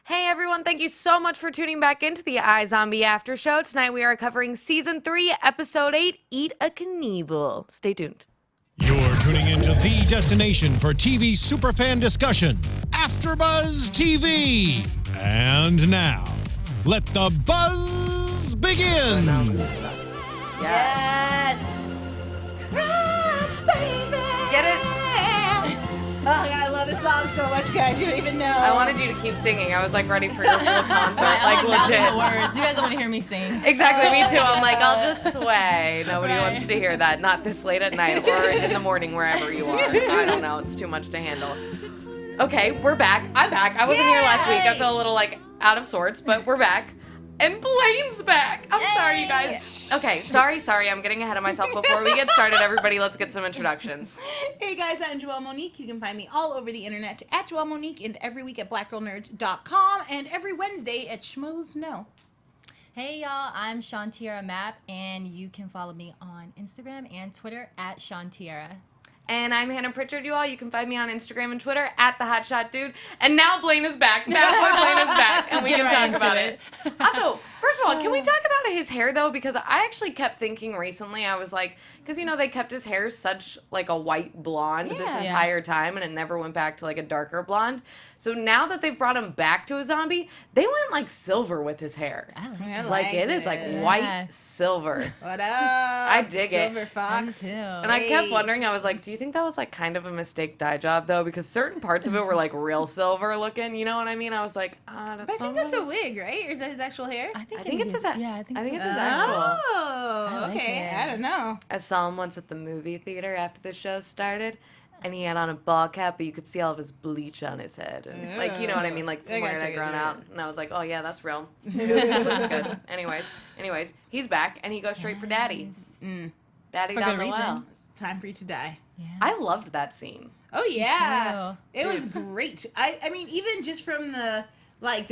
Hey everyone, thank you so much for tuning back into the iZombie After Show. Tonight we are covering Season 3, Episode 8, Eat a Knievel. Stay tuned. You're tuning into the destination for TV superfan discussion, AFTERBUZZ TV. And now, let the buzz begin. Yes! Cry, baby! Get it? Oh, I love this song so much, guys. You don't even know. I wanted you to keep singing. I was like ready for your full concert, like I love the legit. words. You guys don't want to hear me sing. Exactly, me too. I'm like, I'll just sway. Nobody wants to hear that. Not this late at night or in the morning, wherever you are. I don't know. It's too much to handle. Okay, we're back. I'm back. I wasn't here last week. I feel a little like out of sorts, but we're back. And Blaine's back. I'm sorry, you guys. Okay, sorry. I'm getting ahead of myself. Before we get started, everybody, let's get some introductions. Hey guys, I'm Joelle Monique. You can find me all over the internet at Joelle Monique and every week at blackgirlnerds.com and every Wednesday at Schmoes Know. Hey y'all, I'm Shawnteairra Mapp, and you can follow me on Instagram and Twitter at Shawnteairra. And I'm Hannah Prichard, you all. You can find me on Instagram and Twitter at the Hotshot Dude. And now Blaine is back. That's why Blaine is back, and we can talk about it. Also, first of all, can we talk about his hair though? Because I actually kept thinking recently, I was like, because you know they kept his hair such like a white blonde this entire time, and it never went back to like a darker blonde. So now that they've brought him back to a zombie, they went like silver with his hair. I Like it is like white silver. What up? I dig it. Silver Fox. too. And I kept wondering, I was like, do you think that was like kind of a mistake dye job though? Because certain parts of it were like real silver looking, you know what I mean? I was like, that's I think that's a wig, right? Or is that his actual hair? I think it's his. Yeah, I think so. it's his actual. Oh, I like okay. it. I don't know. I saw him once at the movie theater after the show started, and he had on a ball cap, but you could see all of his bleach on his head. And, like, you know what I mean? Like, I from where it gotcha, had grown yeah. out. And I was like, oh, yeah, that's real. That's good. Anyways, he's back, and he goes straight for Daddy. Daddy For down good the reason. well. It's time for you to die. Yeah. I loved that scene. Oh yeah, too. it was great. I mean, even just from the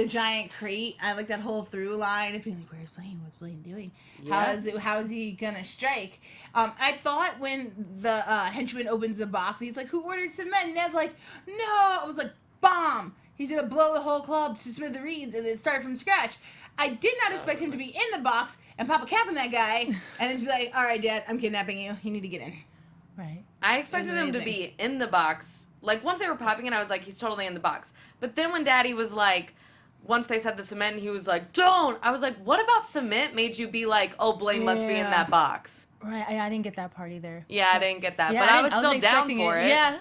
giant crate, I like that whole through line of being like, "Where's Blaine? What's Blaine doing? Yeah. How is he gonna strike?" I thought when the henchman opens the box, he's like, "Who ordered cement?" And Ned's like, "No." I was like, "Bomb! He's gonna blow the whole club to smithereens and then start from scratch." I did not expect him to be in the box and pop a cap on that guy and then just be like, "All right, Dad, I'm kidnapping you. You need to get in." Right. I expected him to be in the box. Like, once they were popping it, I was like, he's totally in the box. But then when Daddy was like, once they said the cement, he was like, don't. I was like, what about cement made you be like, oh, Blaine must be in that box? Right. I didn't get that part either. Yeah, I didn't get that. Yeah, but I was still wasn't down expecting for it. Yeah.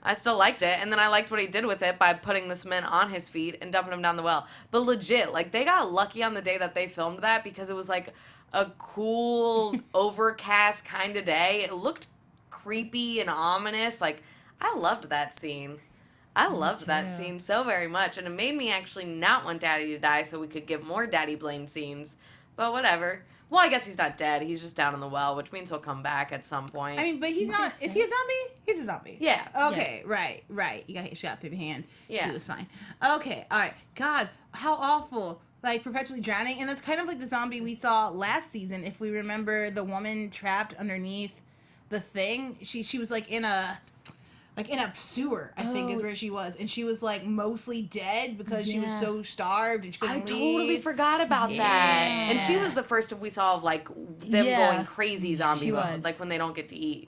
I still liked it. And then I liked what he did with it by putting the cement on his feet and dumping him down the well. But legit, like, they got lucky on the day that they filmed that because it was like a cool, overcast kind of day. It looked creepy and ominous. Like, I loved that scene. I loved that scene so very much, and it made me actually not want Daddy to die so we could get more Daddy Blaine scenes. But whatever. Well, I guess he's not dead. He's just down in the well, which means he'll come back at some point. I mean, but he's not. Is he a zombie? He's a zombie. Yeah. Okay. Yeah. Right. You got shot through the hand. Yeah. He was fine. Okay. All right. God, how awful. Like, perpetually drowning. And that's kind of like the zombie we saw last season. If we remember the woman trapped underneath the thing. She was like in a sewer, I think is where she was. And she was like mostly dead because she was so starved and she couldn't leave. Totally forgot about that. And she was the first we saw of like them going crazy zombie mode, like when they don't get to eat.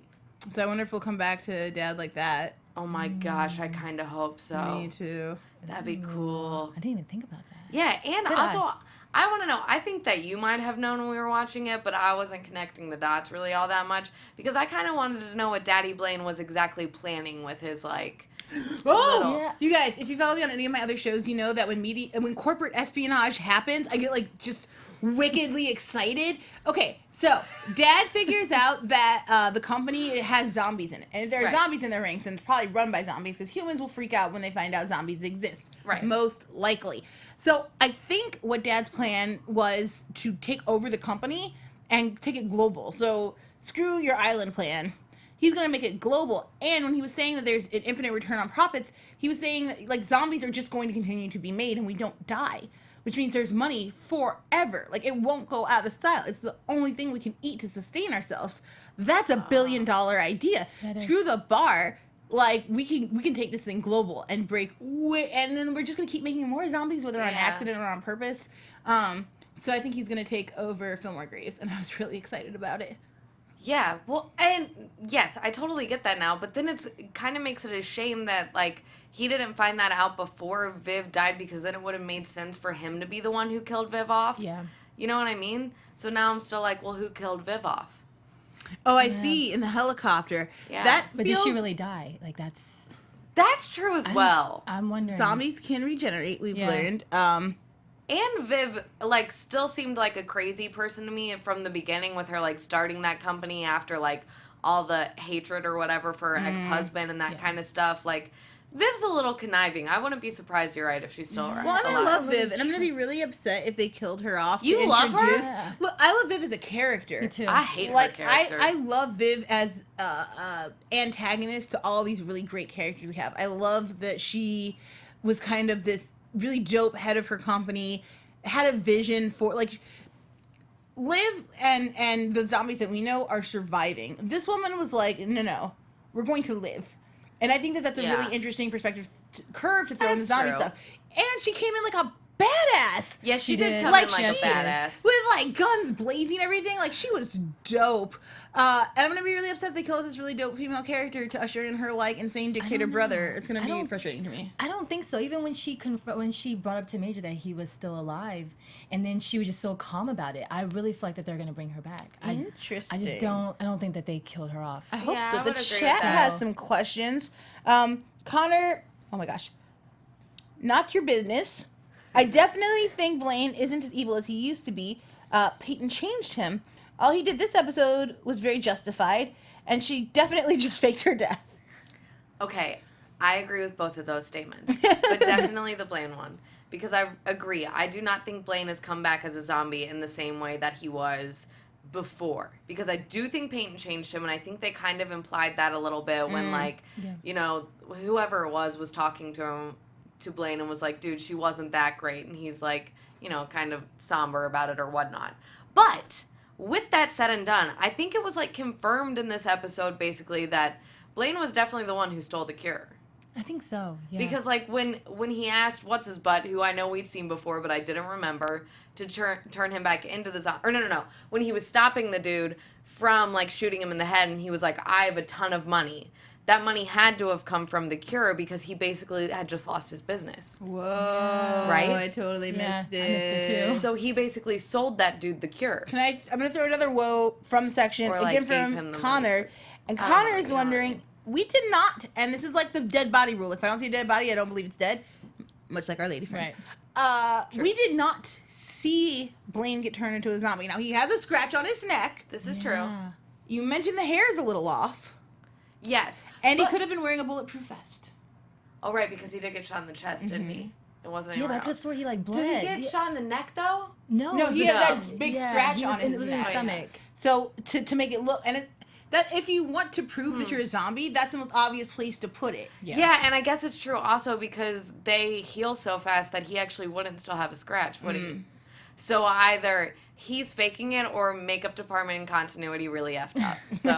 So I wonder if we'll come back to Dad like that. Oh my gosh, I kind of hope so. Me too. That'd be cool. I didn't even think about that. Yeah, and also, I want to know, I think that you might have known when we were watching it, but I wasn't connecting the dots really all that much, because I kind of wanted to know what Daddy Blaine was exactly planning with his, like... You guys, if you follow me on any of my other shows, you know that when corporate espionage happens, I get, like, just wickedly excited. Okay, so Dad figures out that the company has zombies in it. And if there are zombies in their ranks, then it's probably run by zombies, because humans will freak out when they find out zombies exist. Right. Most likely. So I think what Dad's plan was to take over the company and take it global. So screw your island plan. He's going to make it global. And when he was saying that there's an infinite return on profits, he was saying that, like, zombies are just going to continue to be made and we don't die, which means there's money forever. Like, it won't go out of style. It's the only thing we can eat to sustain ourselves. That's $1 billion idea. Screw the bar. like we can take this thing global and and then we're just gonna keep making more zombies, whether on accident or on purpose. So I think he's gonna take over Fillmore Graves, and I was really excited about it. Yeah, well, and yes, I totally get that now, but then it kind of makes it a shame that, like, he didn't find that out before Viv died, because then it would have made sense for him to be the one who killed Viv off. Yeah. You know what I mean? So now I'm still like, well, who killed Viv off? Oh, I see, in the helicopter. Yeah. But did she really die? Like, that's true as well. I'm wondering. Zombies can regenerate, we've learned. And Viv, like, still seemed like a crazy person to me from the beginning, with her, like, starting that company after, like, all the hatred or whatever for her ex-husband and that kind of stuff. Like, Viv's a little conniving. I wouldn't be surprised, you're right, if she's still around. Well, and I alive. love Viv, and I'm going to be really upset if they killed her off. You love her? Yeah. Look, I love Viv as a character. Me too. I hate Like, her character. I love Viv as antagonist to all these really great characters we have. I love that she was kind of this really dope head of her company, had a vision for, like, Liv and the zombies that we know are surviving. This woman was like, no, we're going to live. And I think that that's a really interesting perspective curve to throw in the zombie stuff. And she came in like a badass. Yeah, she did come Like, in like a she- badass. With like guns blazing and everything. Like, she was dope. And I'm going to be really upset if they kill this really dope female character to usher in her like insane dictator brother. It's going to be frustrating to me. I don't think so. Even when she brought up to Major that he was still alive, and then she was just so calm about it, I really feel like that they're going to bring her back. Interesting. I just don't. I don't think that they killed her off. I hope Yeah, so. I The would agree chat with that. has some questions. Connor, oh my gosh. Not your business. I definitely think Blaine isn't as evil as he used to be. Peyton changed him. All he did this episode was very justified, and she definitely just faked her death. Okay, I agree with both of those statements, but definitely the Blaine one. Because I agree, I do not think Blaine has come back as a zombie in the same way that he was before. Because I do think Peyton changed him, and I think they kind of implied that a little bit when, like, you know, whoever it was talking to him, to Blaine, and was like, dude, she wasn't that great. And he's like, you know, kind of somber about it or whatnot. But with that said and done, I think it was, like, confirmed in this episode, basically, that Blaine was definitely the one who stole the cure. I think so. Yeah. Because, like, when he asked what's his butt, who I know we'd seen before, but I didn't remember, to turn him back into the zombie. Or no. When he was stopping the dude from, like, shooting him in the head, and he was like, I have a ton of money. That money had to have come from the cure, because he basically had just lost his business. Whoa. Right? I totally missed it. I missed it too. So he basically sold that dude the cure. I'm going to throw another whoa from the section, Or, like, again gave him from the Connor. money. And Oh Connor my is God. wondering, we did not, and this is like the dead body rule. If I don't see a dead body, I don't believe it's dead. Much like our lady friend. Right. We did not see Blaine get turned into a zombie. Now, he has a scratch on his neck. This is true. Yeah. You mentioned the hair is a little off. Yes. And he But- could have been wearing a bulletproof vest. Oh, right, because he did get shot in the chest, didn't he? It wasn't Yeah, anywhere but I could have else. swore he like bled. Did he get Yeah. shot in the neck, though? No, No, it was he the had stomach. that big Yeah, scratch he on was in his the neck. stomach. So to make it look, and that if you want to prove that you're a zombie, that's the most obvious place to put it. Yeah, and I guess it's true also because they heal so fast that he actually wouldn't still have a scratch, would he? So either he's faking it or makeup department and continuity really effed up. So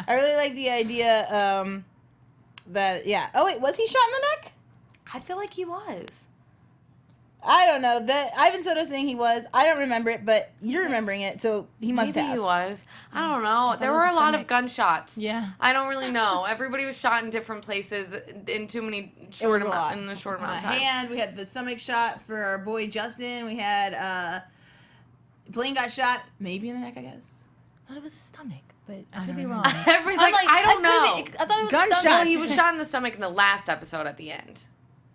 I really like the idea that, yeah. Oh, wait, was he shot in the neck? I feel like he was. I don't know. Ivan Soto's saying he was. I don't remember it, but you're remembering it, so he must Maybe have. he was. I don't know. There it were was a the lot of stomach. gunshots. Yeah. I don't really know. Everybody was shot in different places in too many short a lot. in a short amount of On the time. hand, we had the stomach shot for our boy Justin. We had Blaine got shot, maybe in the neck, I guess. I thought it was his stomach, but I could be wrong. Everybody's I'm like, I don't know. I thought it was Gunshots. No, stomach. he was shot in the stomach in the last episode at the end.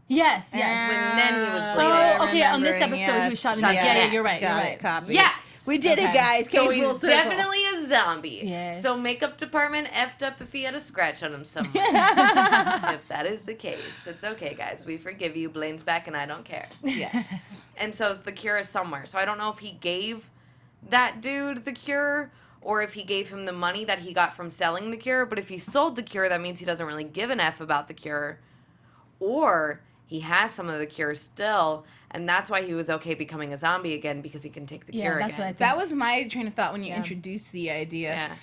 Yes, yes. When then he was bleeding. Oh, okay, on this Remembering, episode, he was shot in the neck. yes. Yeah, you're right. Got You're it, right. copy. Yes. We did it, Okay. guys. So Came full he's circle. definitely a zombie. Yes. So makeup department effed up if he had a scratch on him somewhere. If that is the case, it's okay, guys. We forgive you. Blaine's back, and I don't care. Yes. And so the cure is somewhere. So I don't know if he gave that dude the cure or if he gave him the money that he got from selling the cure. But if he sold the cure, that means he doesn't really give an F about the cure. Or he has some of the cure still, and that's why he was okay becoming a zombie again, because he can take the Yeah, cure that's again. what I think. That was my train of thought when you Yeah. introduced the idea. Yeah.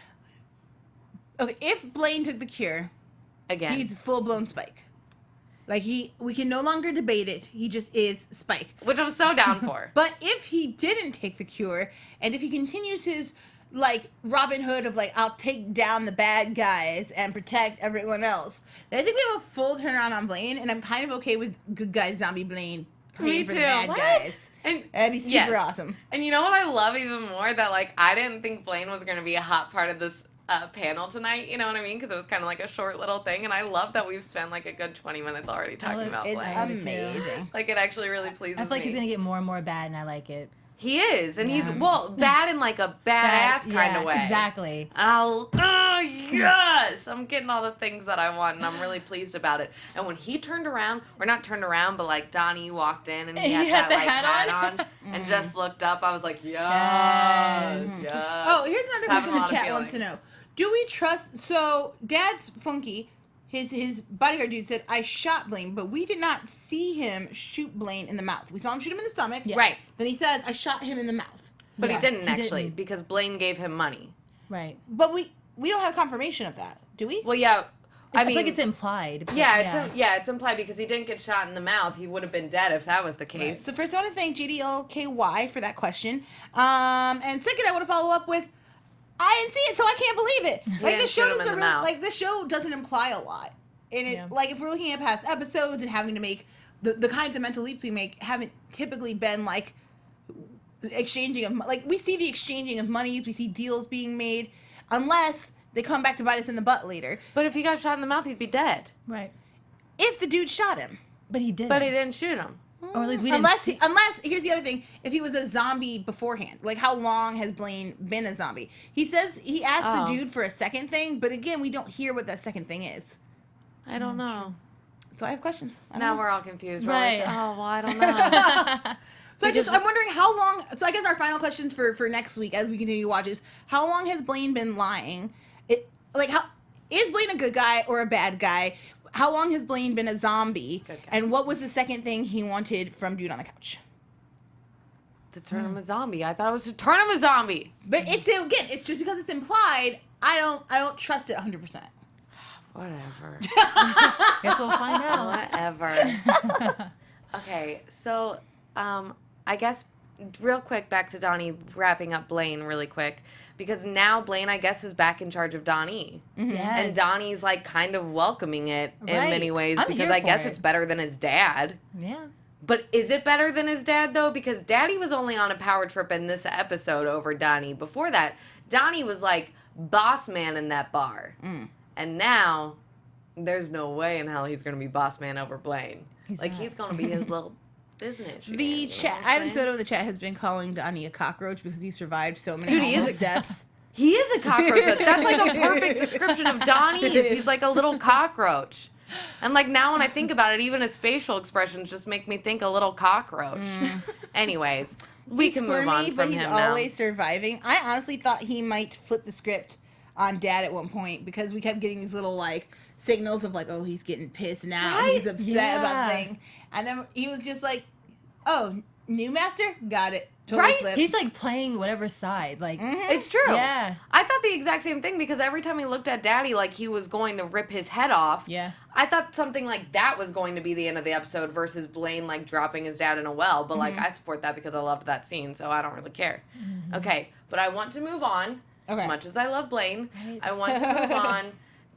Okay, if Blaine took the cure, Again. He's full-blown Spike. Like, we can no longer debate it. He just is Spike. Which I'm so down for. But if he didn't take the cure, and if he continues his, like, Robin Hood of, like, I'll take down the bad guys and protect everyone else, then I think we have a full turnaround on Blaine, and I'm kind of okay with good guy zombie Blaine playing for the bad guys. And that'd be super awesome. And you know what I love even more? That, like, I didn't think Blaine was going to be a hot part of this panel tonight, you know what I mean? Because it was kind of like a short little thing, and I love that we've spent like a good 20 minutes already talking about It's Blaine. amazing. Like, it actually really pleases me. I feel like he's gonna get more and more bad, and I like it. He is, and he's, well, bad in like a badass kind of way. Exactly. Yes! I'm getting all the things that I want, and I'm really pleased about it. And when he turned around, or not turned around, but like Donnie walked in and he had that the like hat on and just looked up, I was like, yes. Oh, here's another question the lot of chat wants to know. Do we trust, so Dad's funky, his bodyguard dude said, I shot Blaine, but we did not see him shoot Blaine in the mouth. We saw him shoot him in the stomach. Yeah. Right. Then he says, I shot him in the mouth. But Yeah, he didn't he actually, didn't. because Blaine gave him money. Right. But we don't have confirmation of that, do we? Well, yeah. I mean, feel like it's implied. but it's implied because he didn't get shot in the mouth. He would have been dead if that was the case. So first I want to thank JDLKY for that question. And second, I want to follow up with, I didn't see it, so I can't believe it. Like, this show doesn't really, like, this show doesn't imply a lot. And it, like, if we're looking at past episodes and having to make the kinds of mental leaps we make, haven't typically been like exchanging of, like, we see the exchanging of monies, we see deals being made, unless they come back to bite us in the butt later. But if he got shot in the mouth, he'd be dead. Right. If the dude shot him. But he didn't. But he didn't shoot him. Or at least we didn't Unless, here's the other thing, if he was a zombie beforehand, like, how long has Blaine been a zombie? He says, he asked the dude for a second thing, but again, we don't hear what that second thing is. I don't know. So I have questions. Now we're all confused. We're Right. like, oh, well, I don't know. So I'm wondering how long, so I guess our final questions for next week as we continue to watch is, how long has Blaine been lying? Is Blaine a good guy or a bad guy? How long has Blaine been a zombie? And what was the second thing he wanted from Dude on the Couch? To turn him a zombie. I thought it was to turn him a zombie. But it's, again, it's just because it's implied, I don't trust it 100%. Whatever. Guess we'll find out. Whatever. Okay, so I guess real quick back to Donnie, wrapping up Blaine really quick, because now Blaine, I guess, is back in charge of Donnie. Yes. And Donnie's like kind of welcoming it in Right. many ways, I'm because here I for guess it. it's better than his dad. Yeah. But is it better than his dad, though? Because Daddy was only on a power trip in this episode over Donnie. Before that, Donnie was like boss man in that bar. And now, there's no way in hell he's going to be boss man over Blaine. He's going to be his little business. The chat, Ivan Soto of the chat has been calling Donnie a cockroach because he survived so many Dude, he is almost deaths. He is a cockroach. That's like a perfect description of Donnie. He's like a little cockroach. And like now when I think about it, even his facial expressions just make me think a little cockroach. Anyways, we can move on but from he's him now. always surviving. I honestly thought he might flip the script on Dad at one point because we kept getting these little like signals of like, oh, he's getting pissed now. Right? He's upset about thing. And then he was just like, oh, new master? Got it. Totally Right? flipped. He's like playing whatever side. Like, It's true. Yeah. I thought the exact same thing because every time he looked at Daddy like he was going to rip his head off. Yeah. I thought something like that was going to be the end of the episode versus Blaine like dropping his dad in a well. But like I support that because I loved that scene, so I don't really care. Okay, but I want to move on. Okay. As much as I love Blaine, Right. I want to move on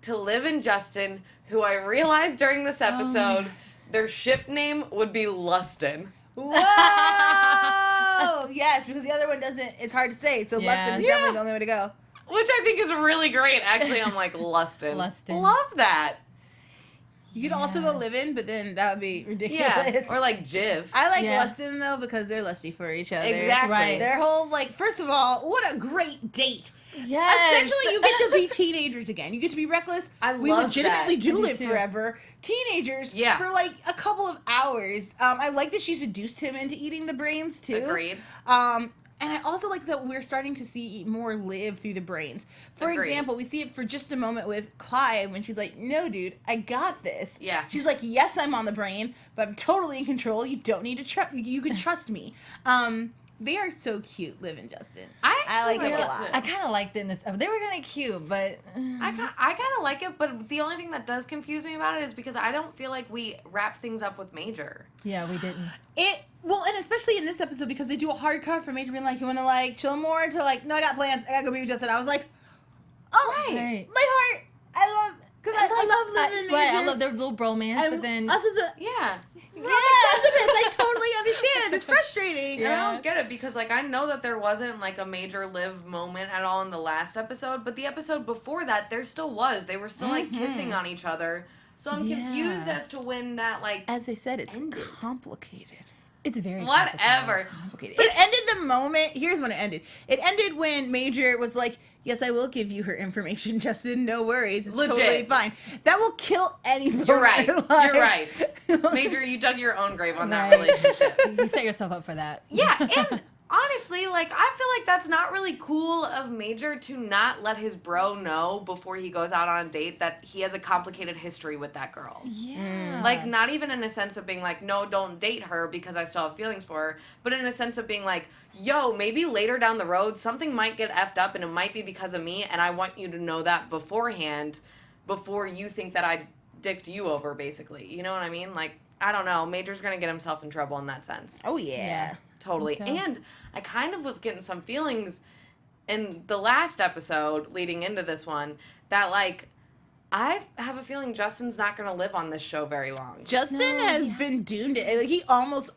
to Liv and Justin, who I realized during this episode their ship name would be Lustin. Whoa! Yes, because the other one doesn't, it's hard to say. So Yeah. Lustin is definitely the only way to go. Which I think is really great. Actually, I'm like, Lustin. Lustin. Love that. You could also go live in, but then that would be ridiculous. Yeah. Or like Jiv. I like Yeah. Lustin though because they're lusty for each other. Exactly. Right. Their whole like, first of all, what a great date. Yes. Essentially, you get to be teenagers again. You get to be reckless. We love legitimately that. do I do live too. forever. Teenagers Yeah. for like a couple of hours. I like that she seduced him into eating the brains too. Agreed. And I also like that we're starting to see more live through the brains. For Agreed. example, we see it for just a moment with Clive when she's like, no, dude, I got this. Yeah. She's like, yes, I'm on the brain, but I'm totally in control. You don't need to trust. You can trust me. they are so cute, Liv and Justin. I like them a it lot. I kind of liked it in this episode. They were kind of cute, but I kind of like it, but the only thing that does confuse me about it is because I don't feel like we wrap things up with Major. yeah, we didn't. And especially in this episode because they do a hard cut for Major being like, you want to like chill more to like, no, I got plans. I gotta go be with Justin. I was like, oh, Right. my heart. I love Liv and Major. Right, I love their little bromance, And but then us as a Yeah. I totally understand. It's frustrating. And I don't get it because, like, I know that there wasn't, like, a Major Liv moment at all in the last episode, but the episode before that, there still was. They were still, like, kissing on each other. So I'm confused as to when that, like, As I said, it's ended. complicated. it's very Whatever. Complicated. It ended the moment. Here's when it ended. It ended when Major was like, "Yes, I will give you her information, Justin. No worries. It's Legit. totally fine." That will kill anybody. You're right. You're Like- right. Major, you dug your own grave on that Right. relationship. You set yourself up for that. Yeah, and honestly, like, I feel like that's not really cool of Major to not let his bro know before he goes out on a date that he has a complicated history with that girl. Yeah. Like, not even in a sense of being like, no, don't date her because I still have feelings for her, but in a sense of being like, yo, maybe later down the road, something might get effed up and it might be because of me, and I want you to know that beforehand before you think that I dicked you over, basically. You know what I mean? Like, I don't know. Major's going to get himself in trouble in that sense. Oh yeah. Yeah. Totally. So- And I kind of was getting some feelings in the last episode leading into this one that, like, I have a feeling Justin's not going to live on this show very long. Justin No, has yes. been doomed. Like he almost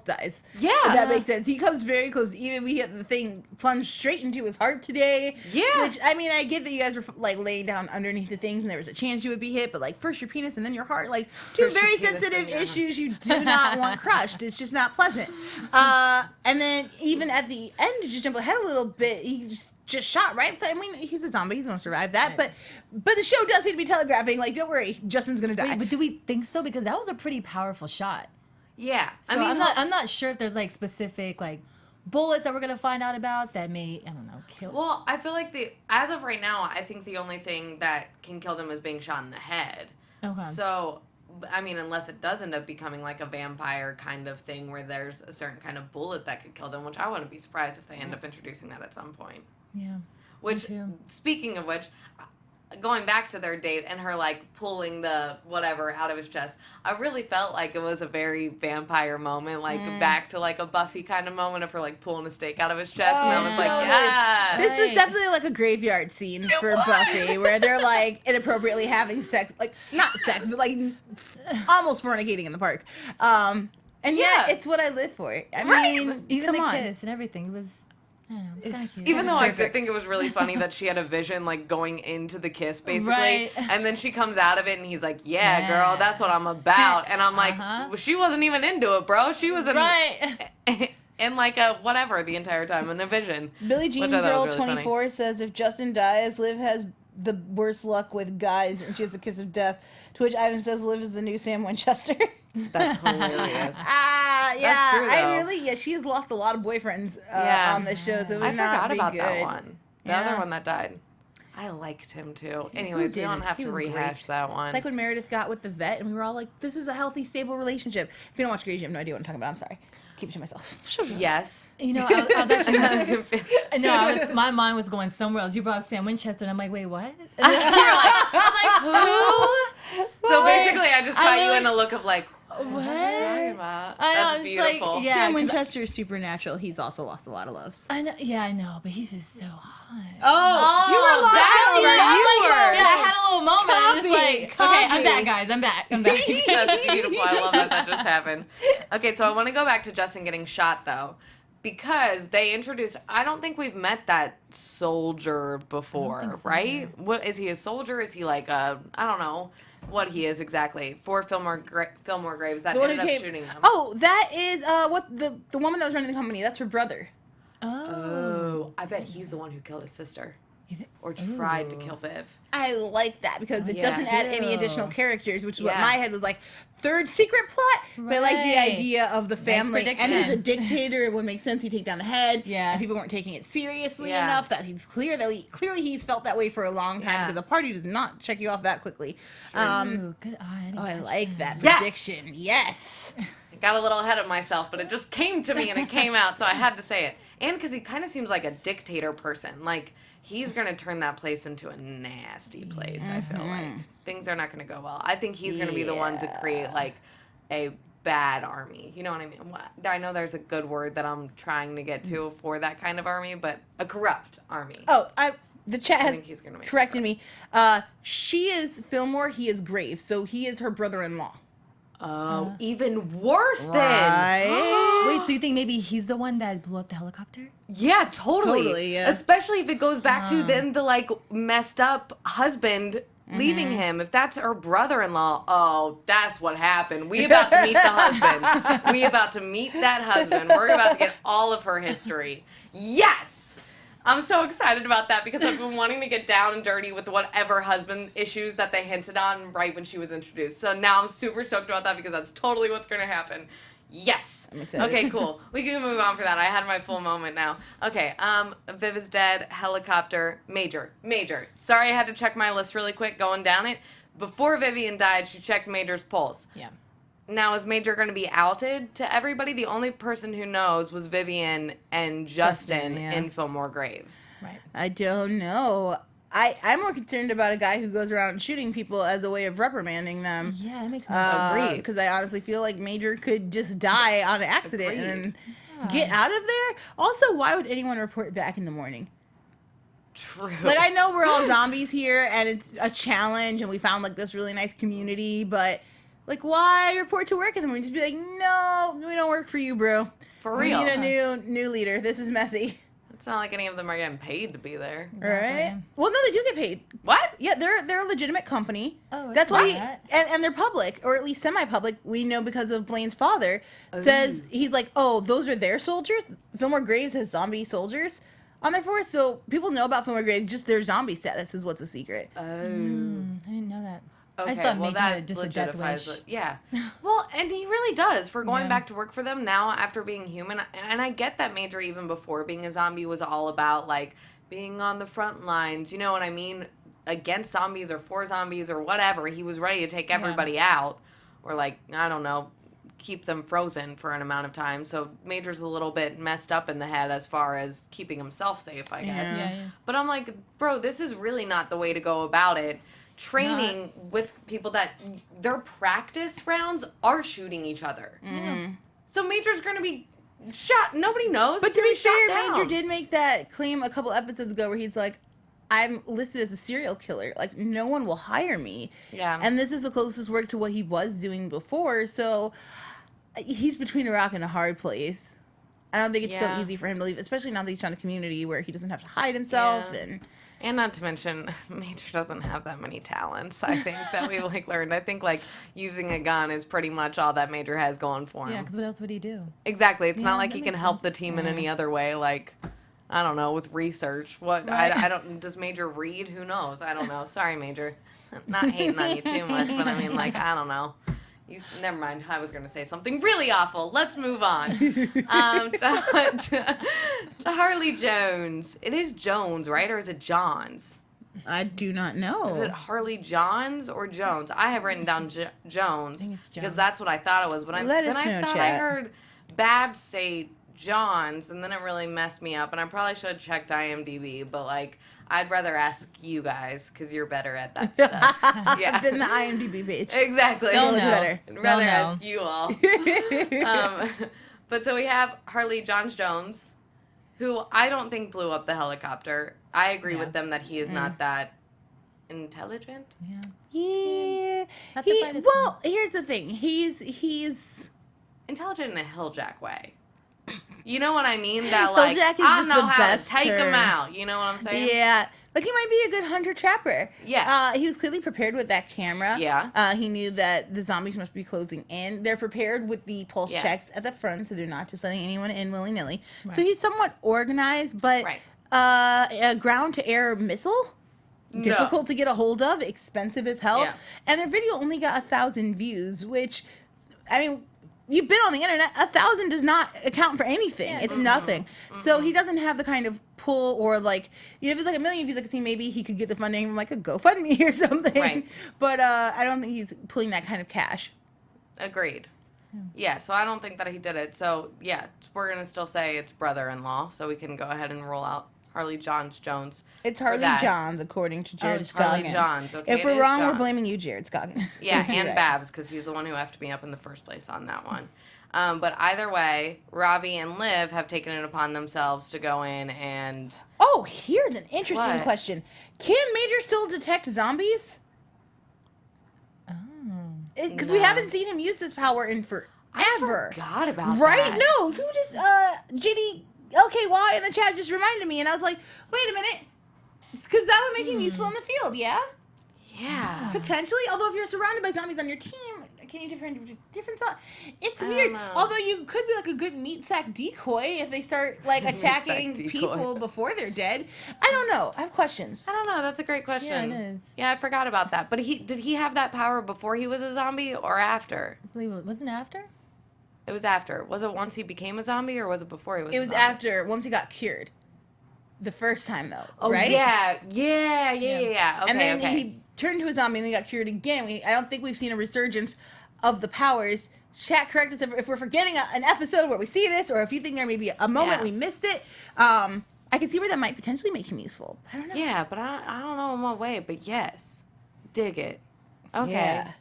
dies. Yeah. If that makes sense. He comes very close. Even we had the thing plunged straight into his heart today. Yeah. Which, I mean, I get that you guys were like laying down underneath the things and there was a chance you would be hit, but like first your penis and then your heart, like two First your very penis, sensitive then your issues you do not want crushed. It's just not pleasant. And then even at the end, to just jump ahead a little bit, he just shot right. So, I mean, he's a zombie. He's going to survive that. Right. But the show does seem to be telegraphing, like, don't worry, Justin's going to die. Wait, but do we think so? Because that was a pretty powerful shot. Yeah. So I mean, I'm not sure if there's like specific like bullets that we're gonna find out about that may, I don't know, kill. well, I feel like as of right now, I think the only thing that can kill them is being shot in the head. Okay. So, I mean, unless it does end up becoming like a vampire kind of thing where there's a certain kind of bullet that could kill them, which I wouldn't be surprised if they end up introducing that at some point. Yeah. Which, too. speaking of which, going back to their date and her, like, pulling the whatever out of his chest, I really felt like it was a very vampire moment, like, back to, like, a Buffy kind of moment of her, like, pulling a steak out of his chest, and I was like, totally. yeah. This was Right. definitely like a graveyard scene for Buffy, where they're like inappropriately having sex, like not sex, but like almost fornicating in the park. And yeah, Yeah. it's what I live for. I Right. mean, Even come the on. kiss and everything, it was, I don't know, it was It's- kind of Even though I did Perfect. think it was really funny that she had a vision, like, going into the kiss, basically. Right. And then she comes out of it, and he's like, yeah, Yeah. girl, that's what I'm about. And I'm like, Uh-huh. well, she wasn't even into it, bro. She was in, right. in like, a whatever the entire time, in a vision. Billie Jean Which I thought Girl was really funny. 24 says if Justin dies, Liv has the worst luck with guys, and she has a kiss of death. To which Ivan says Liv is the new Sam Winchester. That's hilarious. Yeah, true, I though. really, she has lost a lot of boyfriends Yeah. on the show, so it would I not forgot be about good. that one. The Yeah. other one that died. I liked him too. Anyways, we don't didn't? have He to was rehash great. that one. It's like when Meredith got with the vet, and we were all like, "This is a healthy, stable relationship." If you don't watch Grey's, you have no idea what I'm talking about. I'm sorry. Keep it to myself. Yes. You know, I was actually, no, my mind was going somewhere else. You brought up Sam Winchester, and I'm like, wait, what? And then you're like, I'm like, who? So basically, I just I saw you really- in a look of like, What? what are you talking about? I know, That's I'm just like, beautiful. yeah. Sam 'cause Winchester is supernatural. He's also lost a lot of loves. I know, yeah, I know, but he's just so hot. Oh, you were that's lost. where You you were. were. Yeah, I had a little moment. I'm just Copy, like, okay, I'm copy. back, guys. I'm back. I'm back. That's beautiful. I love that just happened. Okay, so I want to go back to Justin getting shot though, because they introduced. I don't think we've met that soldier before, think so, right? What is he? A soldier? Is he like a? I don't know what he is exactly. For Fillmore Graves that The one ended who up came. shooting them. Oh, that is what the woman that was running the company. That's her brother. Oh, I bet he's the one who killed his sister. You think- Or tried to kill Viv. I like that because it Yeah. doesn't add any Too. additional characters, which is what Yeah. my head was like. Third secret plot, but I like the Right. idea of the family. And he's a prediction. dictator. It would make sense. He'd take down the head. Yeah. And people weren't taking it seriously Yeah. enough. That he's clearly he's felt that way for a long time Yeah. because a party does not check you off that quickly. Ooh, good eye. Oh, I like that Yes. prediction. Yes. got a little ahead of myself, but it just came to me and it came out, so I had to say it. And because he kind of seems like a dictator person. Like, he's going to turn that place into a nasty place, I feel like. Things are not going to go well. I think he's going to be the one to create, like, a bad army. You know what I mean? I know there's a good word that I'm trying to get to for that kind of army, but a corrupt army. Oh, the chat has he's gonna make corrected me. She is Fillmore, he is Graves, so he is her brother-in-law. Oh, even worse then. Right? Wait, so you think maybe he's the one that blew up the helicopter? Yeah, totally. Totally, yeah. Especially if it goes back to then the, like, messed up husband leaving him. If that's her brother-in-law, oh, that's what happened. We about to meet the husband. We about to meet that husband. We're about to get all of her history. Yes! I'm so excited about that because I've been wanting to get down and dirty with whatever husband issues that they hinted on right when she was introduced. So now I'm super stoked about that because that's totally what's going to happen. Yes. I'm excited. Okay, cool. We can move on for that. I had my full moment now. Okay, Viv is dead, helicopter, Major. Sorry I had to check my list really quick going down it. Before Vivian died, she checked Major's pulse. Yeah. Now, is Major going to be outed to everybody? The only person who knows was Vivian and Justin yeah. in Fillmore Graves. Right. I don't know. I'm more concerned about a guy who goes around shooting people as a way of reprimanding them. Yeah, that makes sense. Agreed. Because I honestly feel like Major could just die on an accident Agreed. and get out of there. Also, why would anyone report back in the morning? True. Like, I know we're all zombies here and it's a challenge and we found like this really nice community, but like, why report to work in the morning? Just be like, no, we don't work for you, bro. For real. We need a new leader. This is messy. It's not like any of them are getting paid to be there. Right? Well, no, they do get paid. What? Yeah, they're a legitimate company. Oh, That's why that. and they're public, or at least semi-public. We know because of Blaine's father says he's like, oh, those are their soldiers. Fillmore Graves has zombie soldiers on their force, so people know about Fillmore Graves. Just their zombie status is what's a secret. Oh. I didn't know that. Okay, I just thought well, Major that had just a death legitifies wish. it. Yeah. Well, and he really does for going Yeah. back to work for them now after being human. And I get that Major, even before being a zombie, was all about, like, being on the front lines. You know what I mean? Against zombies or for zombies or whatever. He was ready to take everybody out. Or, like, I don't know, keep them frozen for an amount of time. So Major's a little bit messed up in the head as far as keeping himself safe, I guess. Yeah, he is. But I'm like, bro, this is really not the way to go about it. Training with people that their practice rounds are shooting each other. Mm-hmm. So Major's going to be shot. Nobody knows. But He's to gonna be fair, shot Major down. did make that claim a couple episodes ago where he's like, I'm listed as a serial killer. Like, no one will hire me. Yeah. And this is the closest work to what he was doing before. So he's between a rock and a hard place. I don't think it's Yeah. so easy for him to leave, especially now that he's on a community where he doesn't have to hide himself. Yeah. And not to mention, Major doesn't have that many talents, I think, that we, like, learned. I think, like, using a gun is pretty much all that Major has going for him. Yeah, because what else would he do? Exactly. It's Yeah, not like that he can makes help sense. the team in any other way, like, I don't know, with research. What? Right. I don't, does Major read? Who knows? I don't know. Sorry, Major. Not hating on you too much, but I mean, like, I don't know. Never mind. I was going to say something really awful. Let's move on. To Harley Jones. It is Jones, right? Or is it Johns? I do not know. Is it Harley Johns or Jones? I have written down Jones think it's because Jones. that's what I thought it was. But Let then us I know, thought I chat. heard Babs say Johns, and then it really messed me up. And I probably should have checked IMDb, but like I'd rather ask you guys because you're better at that stuff. Yeah. Than the IMDb page. Exactly. They'll Much know. better. I'd rather They'll ask you all. But so we have Harley Johns Jones, who I don't think blew up the helicopter. I agree Yeah. with them that he is not that intelligent. Yeah. Yeah. Not the brightest Well, one. here's the thing. He's Intelligent in a Hilljack way. You know what I mean? That like Hilljack is I just know the how best to take term. him out. You know what I'm saying? Yeah. Like, he might be a good hunter-trapper. Yeah. He was clearly prepared with that camera. Yeah. He knew that the zombies must be closing in. They're prepared with the pulse Yeah. checks at the front, so they're not just letting anyone in willy-nilly. So Right. he's somewhat organized, but Right. a ground-to-air missile? No. Difficult to get a hold of, expensive as hell. Yeah. And their video only got 1,000 views, which, I mean, you've been on the internet. 1,000 does not account for anything. Yeah, It's it's- nothing. So he doesn't have the kind of pull or like, you know, if it's like 1 million views, I could see maybe he could get the funding from like a GoFundMe or something. Right. But I don't think he's pulling that kind of cash. Agreed. Yeah, so I don't think that he did it. So, yeah, we're going to still say it's brother-in-law, so we can go ahead and roll out Harley Jones. It's for Harley that. Johns, according to Jared it's Harley Scoggins. Johns. Okay, If it we're is wrong, we're Johns. blaming you, Jared Scoggins. Yeah, So you're and right. Babs, because he's the one who effed me up in the first place on that one. But either way, Ravi and Liv have taken it upon themselves to go in and... Oh, here's an interesting What? question. Can Major still detect zombies? Oh. Because we haven't seen him use this power in forever. I forgot about Right? that. No, who just, Ginny, LKY in the chat just reminded me, and I was like, wait a minute. Because that would make him useful in the field, yeah? Yeah. Potentially. Although if you're surrounded by zombies on your team, can you different thought? It's I don't weird. know. Although you could be like a good meat sack decoy if they start like Meat attacking sack decoy. people before they're dead. I don't know. I have questions. I don't know. That's a great question. Yeah, it is. Yeah, I forgot about that. But did he have that power before he was a zombie or after? I believe it wasn't after? It was after. Was it once he became a zombie or was it before he was It a was zombie? after, once he got cured. The first time though, Oh, right? yeah. Okay, And then okay. he turned to a zombie and then he got cured again. I don't think we've seen a resurgence of the powers. Chat, correct us if we're forgetting an episode where we see this, or if you think there may be a moment Yeah. we missed it. I can see where that might potentially make him useful. I don't know. Yeah, but I don't know in what way, but yes. Dig it. Okay. Yeah.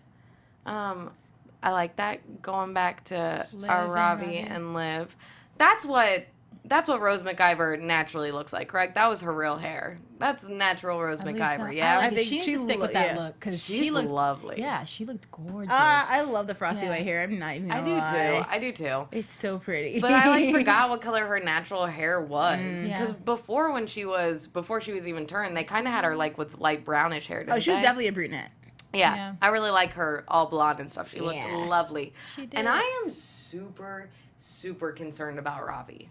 I like that. Going back to Liv our and Ravi Ravi. and Liv. That's what Rose McIver naturally looks like, correct? That was her real hair. That's natural Rose I believe McIver, so. yeah? I like I it. think She needs she to stick with lo- that yeah. look because She's she looked lovely. Yeah, she looked gorgeous. I love the frosty Yeah. white hair. I'm not even gonna I do lie. too. I do too. It's so pretty. But I forgot what color her natural hair was. Yeah. Because before she was even turned, they kind of had her like with light brownish hair. Didn't Oh, she was they? definitely a brunette. Yeah. Yeah. I really like her all blonde and stuff. She looked Yeah. lovely. She did. And I am super, super concerned about Ravi.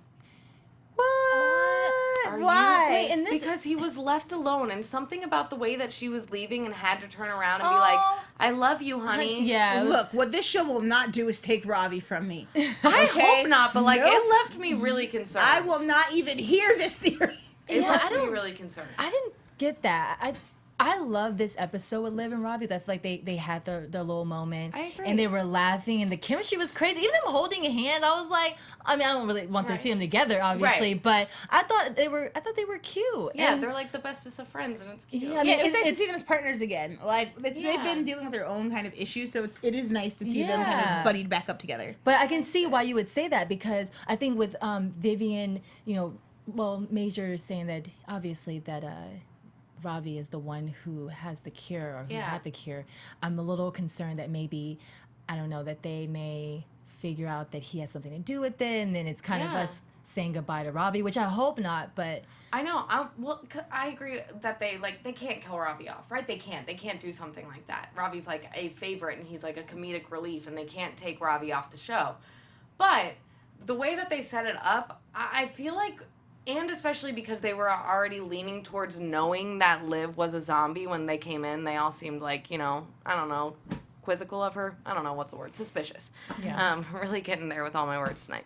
What? Are you? Why? Wait, and this Because he was left alone, and something about the way that she was leaving and had to turn around and be like, Oh. "I love you, honey." Yeah, it Look, was, what this show will not do is take Ravi from me. I Okay? hope not, but like Nope. it left me really concerned. I will not even hear this theory. It Yeah, left I me don't- really concerned. I didn't get that. I love this episode with Liv and Ravi. I feel like they had their little moment. I agree. And they were laughing and the chemistry was crazy. Even them holding hands, I was like, I mean, I don't really want to Right. see them together, obviously, Right. but I thought they were cute. Yeah, And they're like the bestest of friends, and it's cute. Yeah, I Yeah, mean, it's nice to it's- see them as partners again. Like they've Yeah. been dealing with their own kind of issues, so it is nice to see them kind Yeah. of buddied back up together. But I can see why you would say that because I think with Vivian, Major is saying that obviously that Ravi is the one who has the cure or who Yeah. had the cure. I'm a little concerned that maybe, I don't know, that they may figure out that he has something to do with it and then it's kind of Yeah. us saying goodbye to Ravi, which I hope not, but I know. I agree that they can't kill Ravi off, right? They can't do something like that. Ravi's like a favorite, and he's like a comedic relief, and they can't take Ravi off the show. But the way that they set it up, I feel like, and especially because they were already leaning towards knowing that Liv was a zombie when they came in, they all seemed like, I don't know, quizzical of her. I don't know what's the word. Suspicious. Yeah. Really getting there with all my words tonight.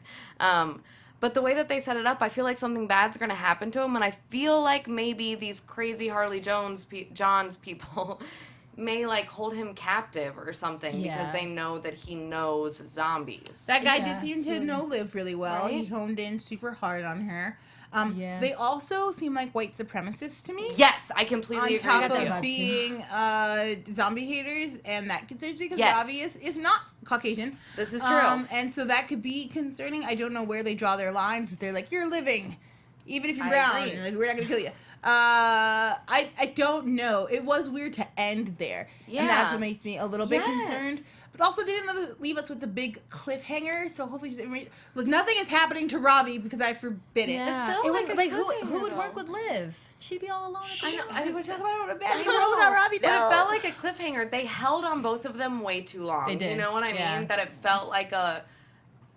But the way that they set it up, I feel like something bad's going to happen to him, and I feel like maybe these crazy Harley Johns people may, like, hold him captive or something because Yeah. they know that he knows zombies. That guy Yeah, did seem to absolutely. know Liv really well. Right? He honed in super hard on her. Yeah. They also seem like white supremacists to me. Yes, I completely On agree top with that you. of vibe, too. being zombie haters, and that concerns me because Yes. Ravi is not Caucasian. This is true. And so that could be concerning. I don't know where they draw their lines. They're like, you're living, even if you're I brown. agree. Like, we're not gonna kill you. I don't know. It was weird to end there, and that's Yeah. what makes me a little bit Yes. concerned. But also, they didn't leave us with the big cliffhanger. So hopefully, look, nothing is happening to Ravi because I forbid it. yeah. felt It like wouldn't- a wait, cliffhanger, who would work though. with Liv? She'd be all alone. at the I know, show. I We're talking about it a bit. I You roll without Ravi But now. it felt like a cliffhanger. They held on both of them way too long. They did, You know what I yeah. mean? That it felt like a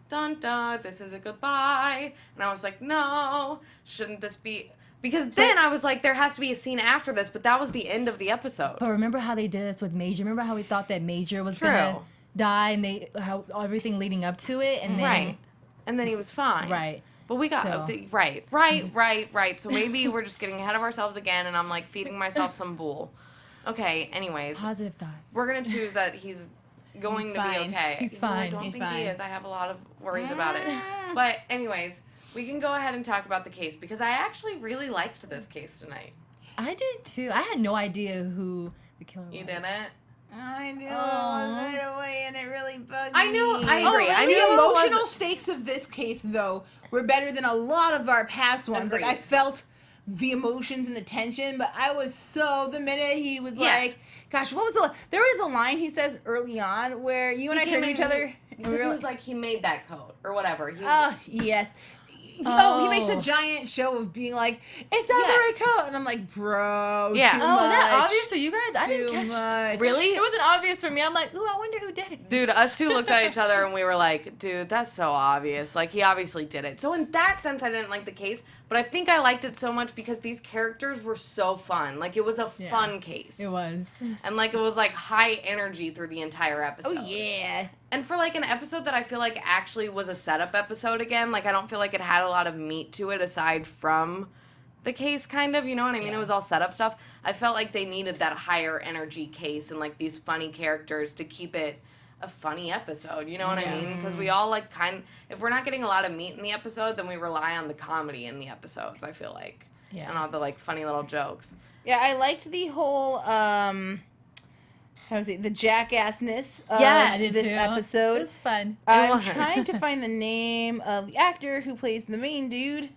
dun dun, this is a goodbye. And I was like, no, shouldn't this be? Because then I was like, there has to be a scene after this, but that was the end of the episode. But remember how they did this with Major? Remember how we thought that Major was True. gonna die and how everything leading up to it and then Right. And then he was fine. right. But we got, So- right. So maybe we're just getting ahead of ourselves again, and I'm like feeding myself some bull. Okay, anyways, Positive thoughts. we're going to choose that he's going He's to fine. be okay. He's Even though I fine. don't He's think he fine. is. I have a lot of worries about it. But anyways, we can go ahead and talk about the case because I actually really liked this case tonight. I did too. I had no idea who the killer was. You didn't? I knew it Aw. was right away, and it really bugged I knew. me. I agree. I The knew it emotional was. stakes of this case, though, were better than a lot of our past ones. Like, I Agreed. felt the emotions and the tension, but I was the minute he was Yeah. like, gosh, what was there was a line he says early on where you and I turned to each other, and Because we he were was like, he made that code or whatever. He yes. He Oh. makes a giant show of being like, it's not the right Yes. code. And I'm like, bro, Yeah. too Oh, was that much, obvious for you guys? I didn't too catch. much. Really? It wasn't obvious for me. I'm like, ooh, I wonder who did it. Dude, us two looked at each other and we were like, dude, that's so obvious. Like, he obviously did it. So in that sense, I didn't like the case, but I think I liked it so much because these characters were so fun. Like, it was a Yeah. fun case. It was. And, like, it was, like, high energy through the entire episode. Oh, yeah. And for, like, an episode that I feel like actually was a setup episode again, like, I don't feel like it had a lot of meat to it aside from the case, kind of. You know what I mean? Yeah. It was all setup stuff. I felt like they needed that higher energy case and, like, these funny characters to keep it a funny episode, you know what I mean? Because we all like if we're not getting a lot of meat in the episode, then we rely on the comedy in the episodes, I feel like. Yeah. And all the like funny little jokes. Yeah, I liked the whole how was it, the jackassness of Yeah, I this did too. episode. It was fun. I'm was. trying to find the name of the actor who plays the main dude.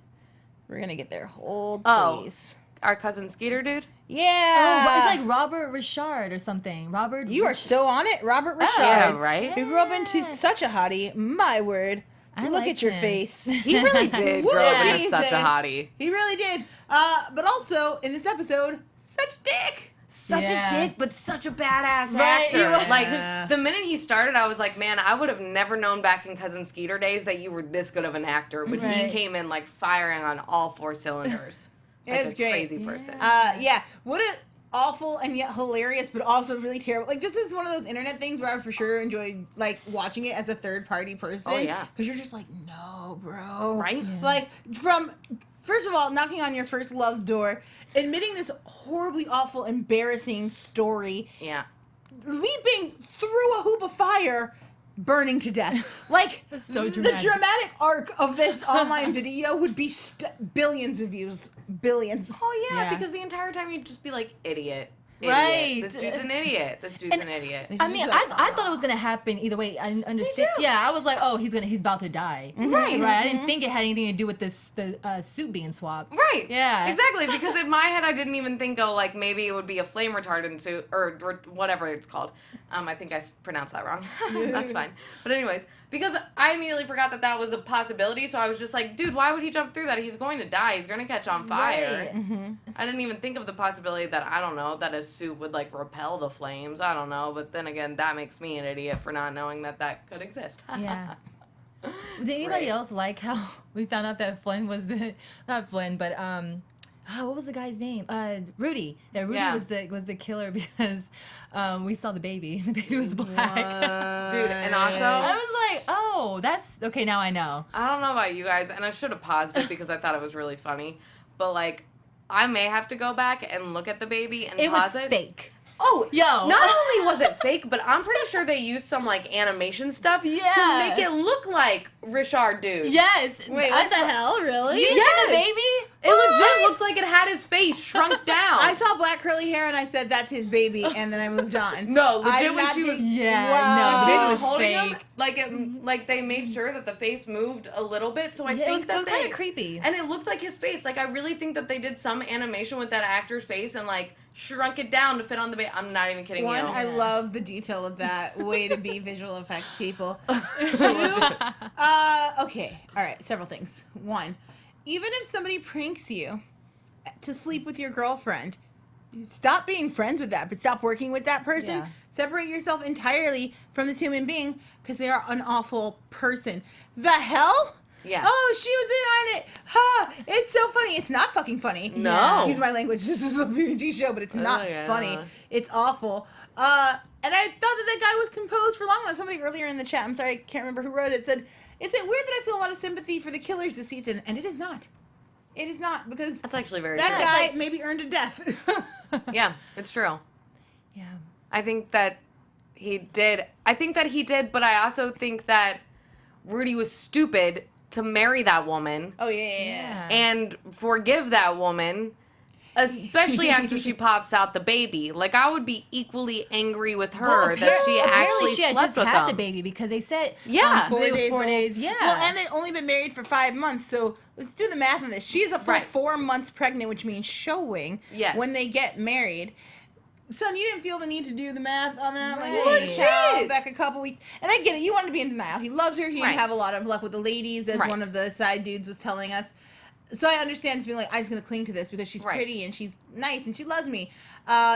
We're gonna get there. Hold, Oh. please. Our cousin Skeeter dude? Yeah. Oh, it's like Robert Richard or something. Robert. You are so on it, Robert Richard. Yeah, right? Who grew up into such a hottie. My word. I Look liked at your him. face. He really did Woo, grow up into Jesus. such a hottie. He really did. But also in this episode, such a dick. Such Yeah. a dick, but such a badass Right, actor. he was. Like, the minute he started, I was like, man, I would have never known back in Cousin Skeeter days that you were this good of an actor. But he Right. came in, like, firing on all four cylinders. Like It's a great. crazy person. Yeah. What a awful and yet hilarious, but also really terrible. Like, this is one of those internet things where I for sure enjoyed, like, watching it as a third party person. Oh, yeah. Because you're just like, no, bro. Right? Yeah. Like, first of all, knocking on your first love's door, admitting this horribly awful, embarrassing story, Yeah. leaping through a hoop of fire, burning to death. Like, That's so the dramatic. dramatic arc of this online video would be billions of views. Billions. Oh, yeah, Yeah. because the entire time you'd just be like, idiot. Right. This dude's an idiot. This dude's And- an idiot. I mean, I thought it was gonna happen either way. I didn't understand. too. Yeah, I was like, oh, he's about to die. Right. Right. I didn't think it had anything to do with the suit being swapped. Right. Yeah. Exactly. Because in my head, I didn't even think, oh, like maybe it would be a flame retardant suit or whatever it's called. I think I pronounced that wrong. That's fine. But anyways, because I immediately forgot that that was a possibility, so I was just like, dude, why would he jump through that? He's going to die. He's going to catch on fire. Right. I didn't even think of the possibility that, I don't know, that a suit would like repel the flames. I don't know. But then again, that makes me an idiot for not knowing that that could exist. Yeah. Did anybody Right. else like how we found out that Flynn was not Flynn, but what was the guy's name? Rudy. That Rudy Yeah. was the killer because we saw the baby. The baby was black. Dude, and also- I was like, oh, that's okay. Now I know. I don't know about you guys, and I should have paused it because I thought it was really funny. But like, I may have to go back and look at the baby and It pause was it. fake. Oh, Yo. Not only was it fake, but I'm pretty sure they used some like animation stuff to Yeah. make it look like Richard dude. Yes. Wait, I what the saw- hell? Really? You didn't see the Yes. baby? It legit looked like it had his face shrunk down. I saw black curly hair and I said, that's his baby, and then I moved on. No, I legit did when not she was take- Yeah, Wow. no, she it was was holding him, fake. like it, like they made sure that the face moved a little bit. So I Yeah, think it that was kind of creepy. And it looked like his face. Like I really think that they did some animation with that actor's face and like shrunk it down to fit on the baby. I'm not even kidding One, you. I love the detail of that. Way to be visual effects people. Two, okay, all right, several things. One, even if somebody pranks you to sleep with your girlfriend, stop being friends with that, but stop working with that person. Yeah. Separate yourself entirely from this human being because they are an awful person. The hell? Yeah. Oh, she was in on it. Ha! It's so funny. It's not fucking funny. No. Excuse my language. This is a PG show, but it's not Oh, yeah. funny. It's awful. And I thought that guy was composed for long enough. Somebody earlier in the chat, I'm sorry, I can't remember who wrote it, said, is it weird that I feel a lot of sympathy for the killers this season? And it is not. It is not, because That's actually very that true. guy maybe earned a death. Yeah, it's true. Yeah. I think that He did. I think that he did, but I also think that Rudy was stupid to marry that woman. Oh, yeah. And forgive that woman, especially after she pops out the baby. Like, I would be equally angry with her that she actually she had slept just with had him. the baby because they said Yeah. 4 it was days 4 old. days. Yeah. Well, and they'd only been married for 5 months, so let's do the math on this. She's a full Right. 4 months pregnant, which means showing Yes. when they get married. Son, you didn't feel the need to do the math on that? Like, Right. hey, child, back a couple weeks. And I get it. You wanted to be in denial. He loves her. He Right. didn't have a lot of luck with the ladies, as Right. one of the side dudes was telling us. So I understand just being like, I'm just going to cling to this because she's Right. pretty and she's nice and she loves me.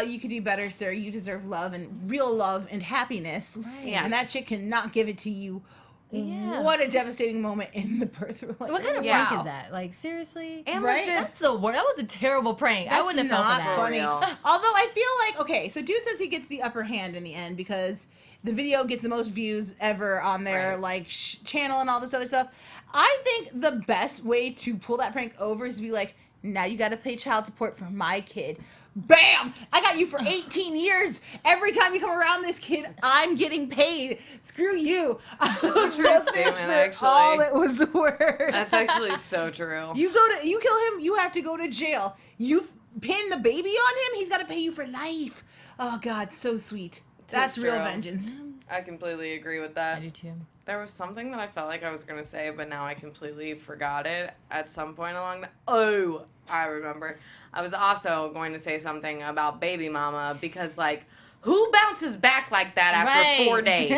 You could do better, sir. You deserve love and real love and happiness. Right. Yeah. And that chick cannot give it to you. Yeah. What a devastating moment in the birth. Like, What kind of Yeah. prank is that? Like, seriously? And Right? legit, That's the worst. That was a terrible prank. I That's wouldn't have fell not for that. funny. real. Although I feel like, okay, so dude says he gets the upper hand in the end because the video gets the most views ever on their Right. like channel and all this other stuff. I think the best way to pull that prank over is to be like, now you got to pay child support for my kid. Bam! I got you for 18 years. Every time you come around this kid, I'm getting paid. Screw you. I a will true milk this statement, for actually. all it was worth. that's actually so true. You kill him, you have to go to jail. You pin the baby on him, he's got to pay you for life. Oh God, so sweet. That's real true. vengeance. I completely agree with I that. do too. There was something that I felt like I was going to say, but now I completely forgot it at some point along the... Oh, I remember. I was also going to say something about baby mama because, like, who bounces back like that after Right. 4 days?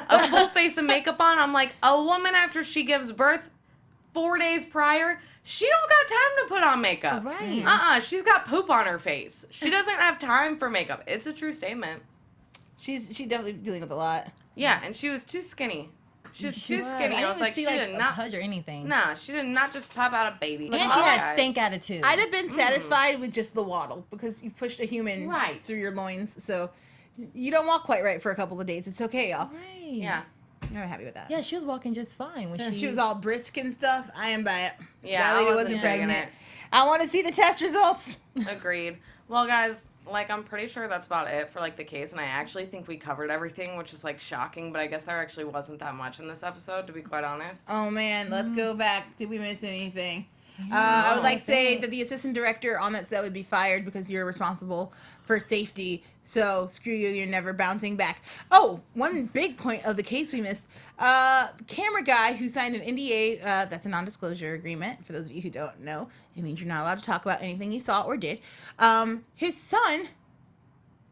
A full face of makeup on? I'm like, a woman after she gives birth 4 days prior, she don't got time to put on makeup. Right. She's got poop on her face. She doesn't have time for makeup. It's a true statement. She's definitely dealing with a lot. Yeah, and she was too skinny. She was too skinny. I I was didn't like, see she did a not... pudge or anything. Nah, she did not just pop out a baby. And Come she on, had guys. stank attitude. I'd have been satisfied with just the waddle because you pushed a human Right. through your loins, so you don't walk quite right for a couple of days. It's okay, y'all. Right. Yeah. I'm happy with that. Yeah, she was walking just fine when She was all brisk and stuff. I am by it. Yeah, that I lady wasn't wasn't digging pregnant. it. I want to see the test results. Agreed. Well, guys, like, I'm pretty sure that's about it for, like, the case, and I actually think we covered everything, which is, like, shocking, but I guess there actually wasn't that much in this episode, to be quite honest. Oh man, let's go back. Did we miss anything? I would like to say think- that the assistant director on that set would be fired because you're responsible for safety. So screw you, you're never bouncing back. Oh, one big point of the case we missed. Camera guy who signed an NDA, that's a non-disclosure agreement, for those of you who don't know. It means you're not allowed to talk about anything he saw or did. His son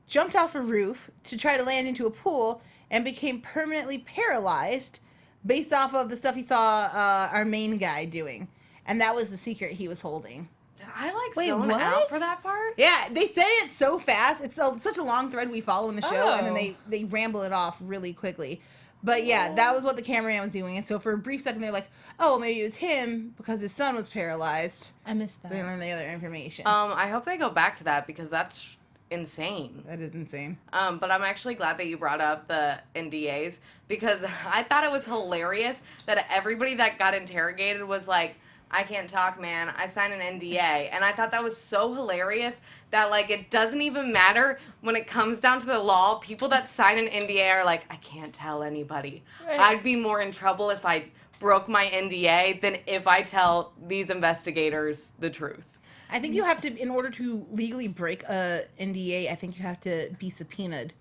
jumped off a roof to try to land into a pool and became permanently paralyzed based off of the stuff he saw our main guy doing. And that was the secret he was holding. Did I, like, Wait, zone what? out for that part? Yeah, they say it so fast. It's such a long thread we follow in the show, and then Oh. they ramble it off really quickly. But yeah, that was what the cameraman was doing. And so for a brief second, they're like, oh, well, maybe it was him because his son was paralyzed. I missed that. They learn the other information. I hope they go back to that, because that's insane. That is insane. But I'm actually glad that you brought up the NDAs, because I thought it was hilarious that everybody that got interrogated was like, I can't talk, man. I signed an NDA. And I thought that was so hilarious that, like, it doesn't even matter when it comes down to the law. People that sign an NDA are like, I can't tell anybody. Right. I'd be more in trouble if I broke my NDA than if I tell these investigators the truth. I think you have to, in order to legally break a NDA, I think you have to be subpoenaed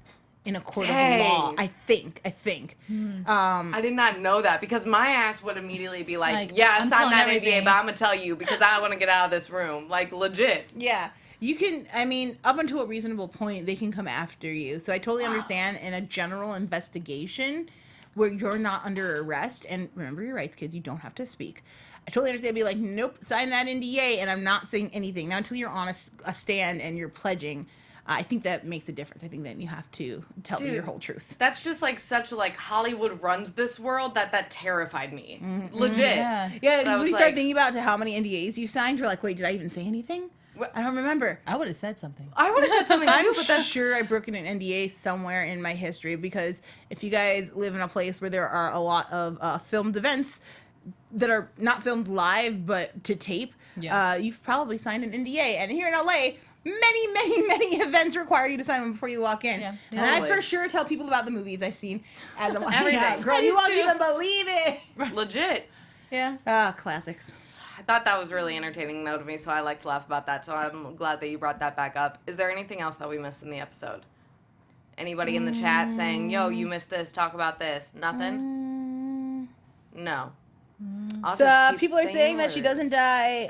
in a court Dang. of law. I think. I did not know that, because my ass would immediately be like, Like, yeah, I I'm signed telling that everything. NDA, but I'm going to tell you because I want to get out of this room. Like, legit. Yeah. You can, I mean, up until a reasonable point, they can come after you. So I totally understand in a general investigation where you're not under arrest, and remember your rights, kids, you don't have to speak. I totally understand. Be like, nope, sign that NDA, and I'm not saying anything. Now, until you're on a stand and you're pledging, I think that makes a difference. I think that you have to tell them your whole truth. That's just, like, such, like, Hollywood runs this world that terrified me. Legit. Yeah. Yeah, So I when was you start like- thinking about how many NDAs you signed, you're like, wait, did I even say anything? What? I don't remember. I would have said something. I would have said something I'm too, but that's... sure I've broken an NDA somewhere in my history, because if you guys live in a place where there are a lot of filmed events that are not filmed live but to tape, Yeah. you've probably signed an NDA. And here in LA, many, many, many events require you to sign one before you walk in. Yeah, And I totally. for sure tell people about the movies I've seen as I'm walking Everything. out. Girl, I you do won't too. even believe it. Legit. Yeah. Ah, classics. I thought that was really entertaining, though, to me, so I like to laugh about that. So I'm glad that you brought that back up. Is there anything else that we missed in the episode? Anybody in the chat saying, yo, you missed this, talk about this? Nothing? No. I'll So just keep people are saying that she words. doesn't die,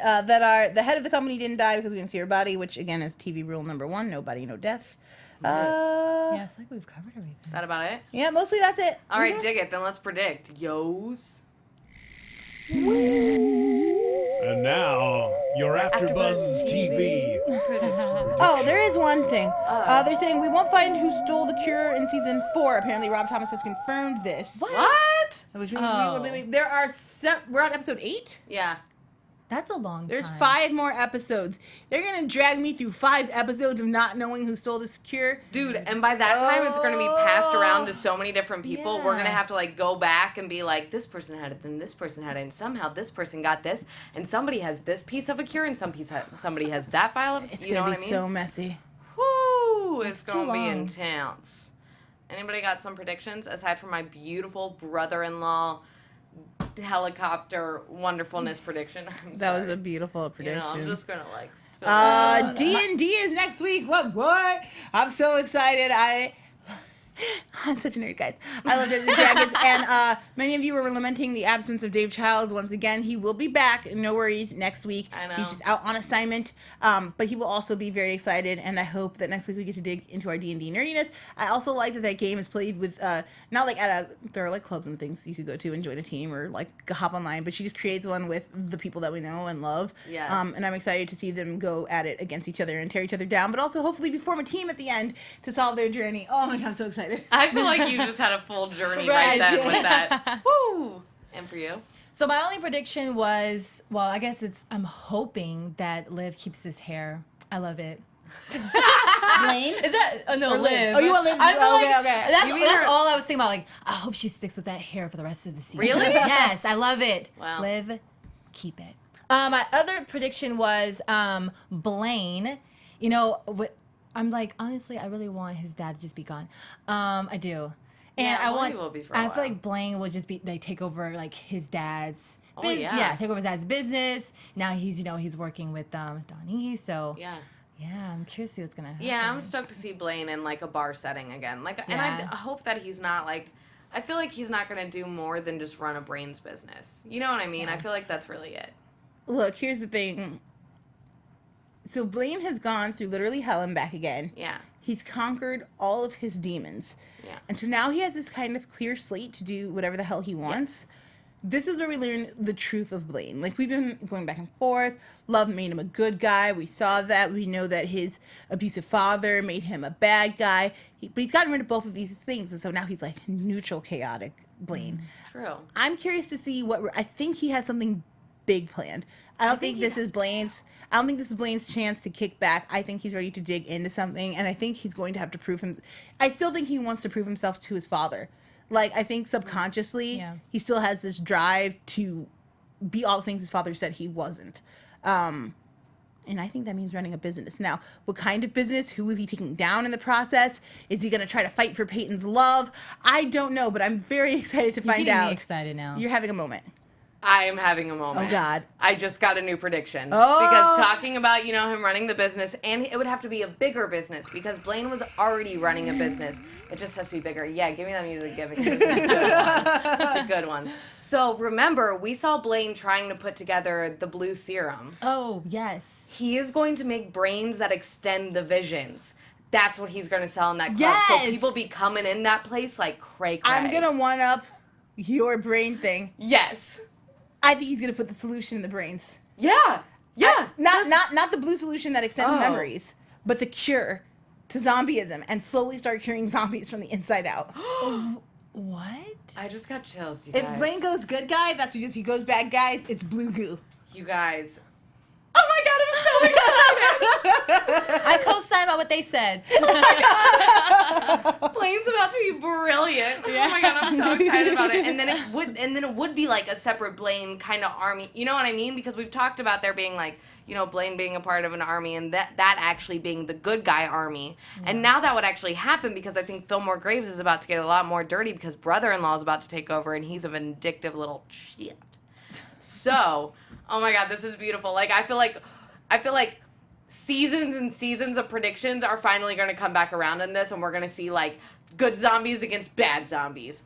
the head of the company didn't die because we didn't see her body, which again is TV rule number 1, no body, no death. Yeah, I feel like we've covered everything. That about it? Yeah, mostly that's it. All right, dig it. Then let's predict. Yos. And now, your AfterBuzz TV. Oh, there is one thing. They're saying we won't find who stole the cure in season 4. Apparently, Rob Thomas has confirmed this. What? Which means Oh. there are we're on episode 8. Yeah. That's a long There's time. 5 more episodes. They're gonna drag me through 5 episodes of not knowing who stole this cure. Dude, and by that time, it's going to be passed around to so many different people. We're going to Yeah. have to, like, go back and be like, this person had it, then this person had it, and somehow this person got this, and somebody has this piece of a cure, and somebody has that file of It's you know gonna what be I mean? so messy. Woo! It's too going to be long. intense. Anybody got some predictions, aside from my beautiful brother-in-law helicopter wonderfulness prediction? I'm That was sorry. a beautiful You prediction. know, I'm just going to, like... feel bad about that. D&D is next week. What? I'm so excited. I'm such a nerd, guys. I love Dungeons and Dragons. And many of you were lamenting the absence of Dave Childs. Once again, he will be back. No worries, next week. I know. He's just out on assignment. But he will also be very excited. And I hope that next week we get to dig into our D&D nerdiness. I also like that game is played with, not like there are like clubs and things you could go to and join a team or like hop online. But she just creates one with the people that we know and love. Yes. And I'm excited to see them go at it against each other and tear each other down. But also hopefully form a team at the end to solve their journey. Oh my God, I'm so excited. I feel like you just had a full journey Right. right then with that. Woo! And for you? So my only prediction was, well, I guess I'm hoping that Liv keeps his hair. I love it. Blaine? Is that no Or Liv? Liv? Oh, you want Liv? I feel Okay, like okay. That's, You mean that's her- all I was thinking about. Like, I hope she sticks with that hair for the rest of the season. Really? Yes, I love it. Wow. Liv, keep it. My other prediction was Blaine. You know, I'm like, honestly, I really want his dad to just be gone. I do. And Yeah, I well, want. he will be for a I feel while. like Blaine will just be like take over like his dad's. Oh, yeah. take over his dad's business. Now he's working with Donnie. So Yeah. yeah, I'm curious to see what's gonna happen. Yeah, I'm stoked to see Blaine in like a bar setting again. Like, and I Yeah. hope that he's not like. I feel like he's not gonna do more than just run a brains business. You know what I mean? I feel like that's really it. Look, here's the thing. So Blaine has gone through literally hell and back again. Yeah. He's conquered all of his demons. Yeah. And so now he has this kind of clear slate to do whatever the hell he wants. This is where we learn the truth of Blaine. Like, we've been going back and forth. Love made him a good guy. We saw that. We know that his abusive father made him a bad guy. But he's gotten rid of both of these things. And so now he's like neutral, chaotic Blaine. True. I'm curious to see I think he has something big planned. I don't think this is Blaine's. I don't think this is Blaine's chance to kick back. I think he's ready to dig into something, and I think he's going to have to prove him. I still think he wants to prove himself to his father. Like, I think subconsciously, Yeah. he still has this drive to be all the things his father said he wasn't. And I think that means running a business. Now, what kind of business? Who is he taking down in the process? Is he going to try to fight for Peyton's love? I don't know, but I'm very excited to You're find getting out. me excited now. You're having a moment. I am having a moment. Oh, God. I just got a new prediction. Oh. Because talking about, him running the business, and it would have to be a bigger business, because Blaine was already running a business. It just has to be bigger. Yeah, give me that music, give it. It's a good one. It's a good one. So remember, we saw Blaine trying to put together the blue serum. Oh yes. He is going to make brains that extend the visions. That's what he's going to sell in that club. So Yes. people be coming in that place like cray. I'm going to one up your brain thing. Yes. I think he's going to put the solution in the brains. Yeah. Yeah. Not the blue solution that extends Oh. memories, but the cure to zombieism and slowly start curing zombies from the inside out. What? I just got chills, you If guys. Blaine goes good guy, that's what he does. If he goes bad guy, it's blue goo. You guys. Oh my god, I'm so excited! I co-sign about what they said. Blaine's about to be brilliant. Oh my god, I'm so excited about it. And then it would be like a separate Blaine kind of army. You know what I mean? Because we've talked about there being like, Blaine being a part of an army and that actually being the good guy army. And now that would actually happen because I think Fillmore Graves is about to get a lot more dirty because brother-in-law is about to take over and he's a vindictive little shit. So, oh my God, this is beautiful. Like, I feel like seasons and seasons of predictions are finally going to come back around in this, and we're going to see, like, good zombies against bad zombies.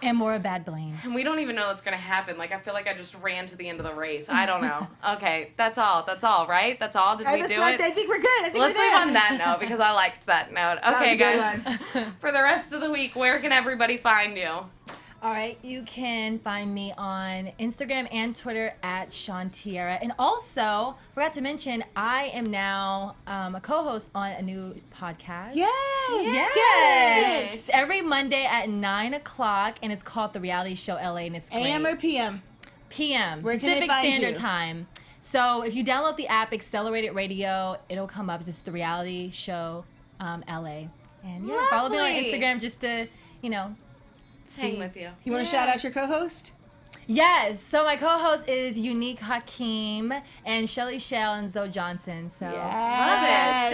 And more of bad Blaine. And we don't even know what's going to happen. Like, I feel like I just ran to the end of the race. I don't know. Okay, that's all, right? That's all? Did we do it? I think we're good. Let's leave on that note, because I liked that note. Okay, that was a guys. good one. For the rest of the week, where can everybody find you? All right, you can find me on Instagram and Twitter at Shawnteairra. And also, forgot to mention, I am now a co-host on a new podcast. Yes. It's every Monday at 9 o'clock, and it's called The Reality Show LA, and it's great. AM or PM? PM, Where can they Pacific find Standard you? Time. So if you download the app Accelerated Radio, it'll come up. It's just The Reality Show LA. And yeah, follow me on Lovely. Instagram just to, Hang with you. You want to shout out your co-host? Yes. So my co-host is Unique Hakeem and Shelly Shell and Zoe Johnson. So Yes. Love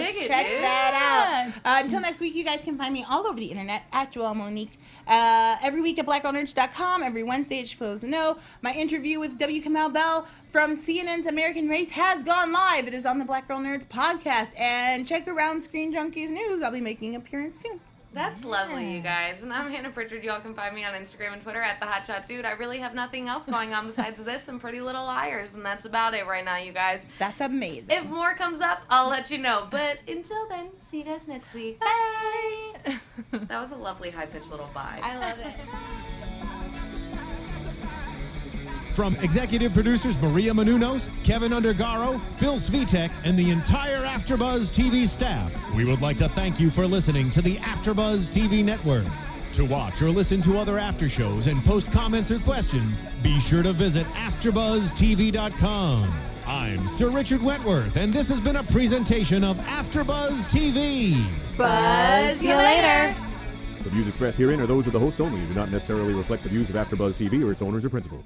it. Dig it, Check dude. that out. Until next week, you guys can find me all over the internet at Joelle Monique. Every week at blackgirlnerds.com. Every Wednesday at Supposed to Know. My interview with W. Kamau Bell from CNN's American Race has gone live. It is on the Black Girl Nerds podcast. And check around Screen Junkies News. I'll be making an appearance soon. That's lovely, you guys. And I'm Hannah Prichard. You all can find me on Instagram and Twitter at The Hotshot Dude. I really have nothing else going on besides this and Pretty Little Liars, and that's about it right now, you guys. That's amazing. If more comes up, I'll let you know. But until then, see you guys next week. Bye! That was a lovely high-pitched little bye. I love it. From executive producers Maria Menounos, Kevin Undergaro, Phil Svitek, and the entire AfterBuzz TV staff, we would like to thank you for listening to the AfterBuzz TV network. To watch or listen to other after shows and post comments or questions, be sure to visit AfterBuzzTV.com. I'm Sir Richard Wentworth, and this has been a presentation of AfterBuzz TV. Buzz you later. The views expressed herein are those of the hosts only and do not necessarily reflect the views of AfterBuzz TV or its owners or principals.